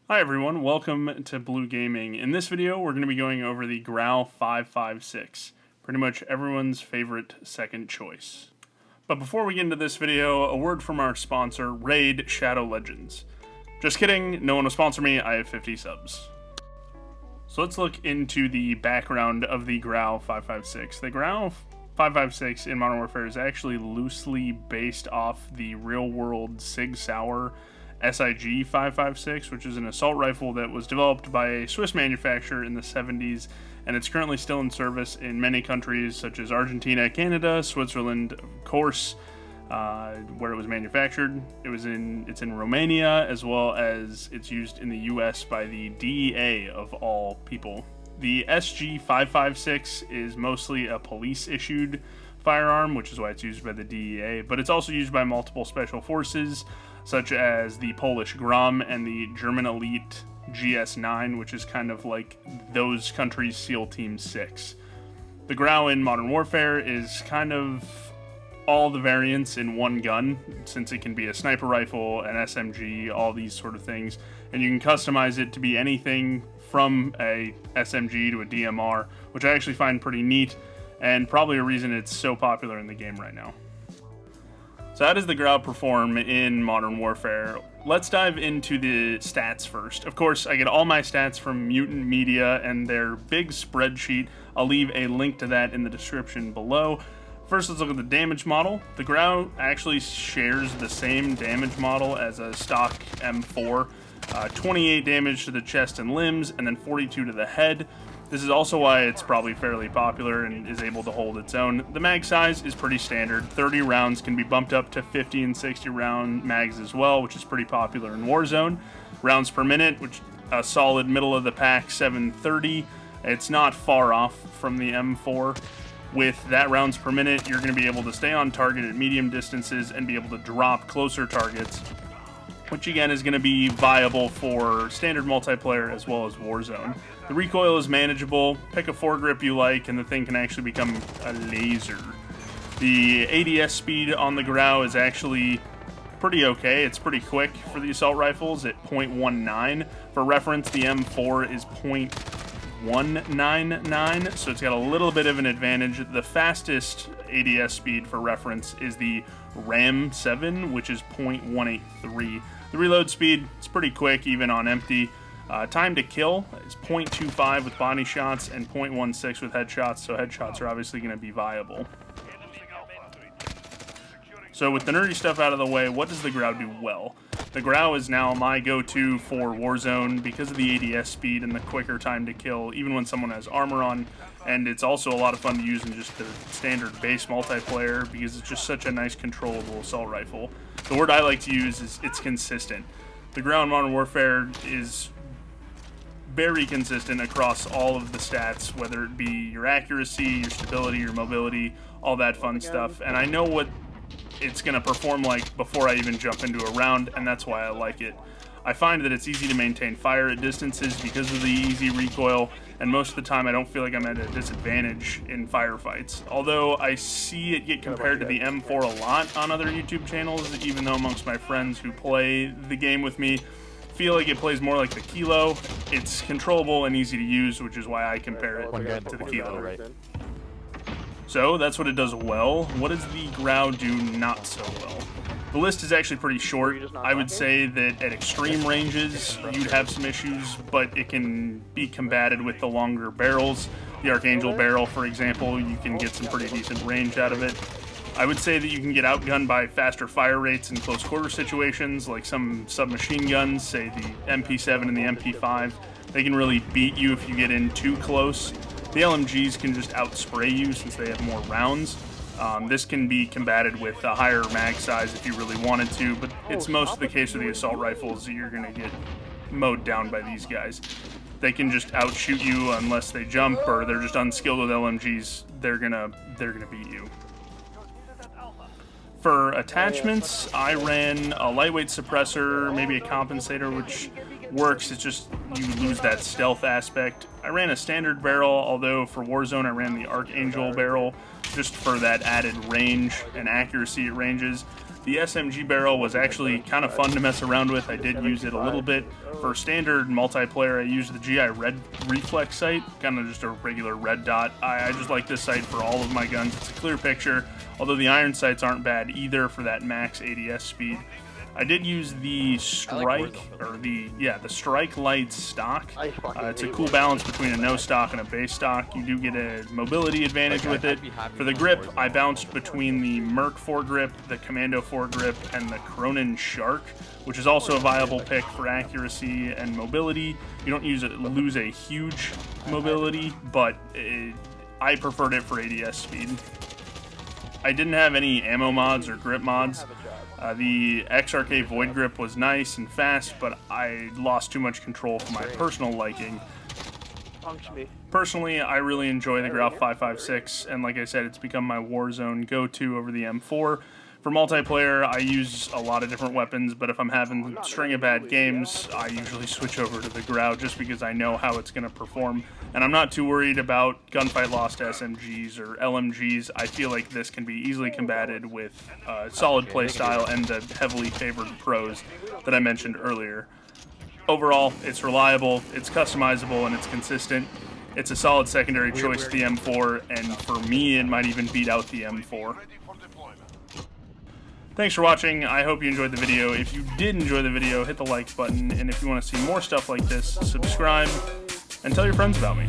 Hi everyone, welcome to Blue Gaming. In this video, we're going to be going over the Grau 556, pretty much everyone's favorite second choice. But before we get into this video, a word from our sponsor, Raid Shadow Legends. Just kidding, no one will sponsor me, I have 50 subs. So let's look into the background of the Grau 556. The Grau 556 in Modern Warfare is actually loosely based off the real-world Sig Sauer SIG 556, which is an assault rifle that was developed by a Swiss manufacturer in the 70s, and it's currently still in service in many countries such as Argentina, Canada, Switzerland, of course, where it was manufactured. It's in Romania, as well as it's used in the US by the DEA of all people. The SG 556 is mostly a police-issued firearm, which is why it's used by the DEA, but it's also used by multiple special forces, such as the Polish Grau and the German Elite GS9, which is kind of like those countries' SEAL Team 6. The Grau in Modern Warfare is kind of all the variants in one gun, since it can be a sniper rifle, an SMG, all these sort of things, and you can customize it to be anything from a SMG to a DMR, which I actually find pretty neat, and probably a reason it's so popular in the game right now. So how does the Grau perform in Modern Warfare? Let's dive into the stats first. Of course, I get all my stats from Mutant Media and their big spreadsheet. I'll leave a link to that in the description below. First, let's look at the damage model. The Grau actually shares the same damage model as a stock M4. 28 damage to the chest and limbs, and then 42 to the head. This is also why it's probably fairly popular and is able to hold its own. The mag size is pretty standard. 30 rounds can be bumped up to 50 and 60 round mags as well, which is pretty popular in Warzone. Rounds per minute, which a solid middle of the pack 730. It's not far off from the M4. With that rounds per minute, you're going to be able to stay on target at medium distances and be able to drop closer targets, which again is going to be viable for standard multiplayer as well as Warzone. The recoil is manageable. Pick a foregrip you like, and the thing can actually become a laser. The ADS speed on the Grau is actually pretty okay. It's pretty quick for the assault rifles at 0.19. For reference, the M4 is 0.199, so it's got a little bit of an advantage. The fastest ADS speed, for reference, is the Ram 7, which is 0.183. The reload speed is pretty quick, even on empty. Time to kill is 0.25 with body shots and 0.16 with headshots, so headshots are obviously going to be viable. So with the nerdy stuff out of the way, what does the Grau do well? The Grau is now my go-to for Warzone because of the ADS speed and the quicker time to kill, even when someone has armor on, and it's also a lot of fun to use in just the standard base multiplayer because it's just such a nice controllable assault rifle. The word I like to use is it's consistent. The Grau in Modern Warfare is very consistent across all of the stats, whether it be your accuracy, your stability, your mobility, all that fun stuff, and I know what it's going to perform like before I even jump into a round, and that's why I like it. I find that it's easy to maintain fire at distances because of the easy recoil, and most of the time I don't feel like I'm at a disadvantage in firefights. Although I see it get compared to the M4 a lot on other YouTube channels, even though amongst my friends who play the game with me feel like it plays more like the Kilo. It's controllable and easy to use, which is why I compare it to the Kilo. So that's what it does well. What does the Grau do not so well? The list is actually pretty short. I would say that at extreme ranges, you'd have some issues, but it can be combated with the longer barrels. The Archangel barrel, for example, you can get some pretty decent range out of it. I would say that you can get outgunned by faster fire rates in close quarter situations, like some submachine guns, say the MP7 and the MP5. They can really beat you if you get in too close. The LMGs can just outspray you since they have more rounds. This can be combated with a higher mag size if you really wanted to, but it's most of the case with the assault rifles that you're going to get mowed down by these guys. They can just outshoot you unless they jump, or they're just unskilled with LMGs. They're gonna beat you. For attachments, I ran a lightweight suppressor, maybe a compensator, which works. It's just you lose that stealth aspect. I ran a standard barrel, although for Warzone I ran the Archangel barrel just for that added range and accuracy at ranges. The SMG barrel was actually kind of fun to mess around with. I did use it a little bit. For standard multiplayer, I used the GI Red Reflex sight, kind of just a regular red dot. I just like this sight for all of my guns. It's a clear picture, although the iron sights aren't bad either for that max ADS speed. I did use the Strike, or the Strike Light stock. It's a cool balance between a no stock and a base stock. You do get a mobility advantage with it. For the grip, I bounced between the Merc foregrip, the Commando foregrip, and the Cronin Shark, which is also a viable pick for accuracy and mobility. You don't lose a huge mobility, but I preferred it for ADS speed. I didn't have any ammo mods or grip mods. The XRK Void Grip was nice and fast, but I lost too much control for my personal liking. Personally, I really enjoy the Grau 5.56, and like I said, it's become my Warzone go-to over the M4. For multiplayer, I use a lot of different weapons, but if I'm having a string of bad games, I usually switch over to the Grau just because I know how it's going to perform. And I'm not too worried about gunfight lost SMGs or LMGs. I feel like this can be easily combated with solid playstyle and the heavily favored pros that I mentioned earlier. Overall, it's reliable, it's customizable, and it's consistent. It's a solid secondary choice to the M4, and for me, it might even beat out the M4. Thanks for watching. I hope you enjoyed the video. If you did enjoy the video, hit the like button, and if you want to see more stuff like this, subscribe, and tell your friends about me.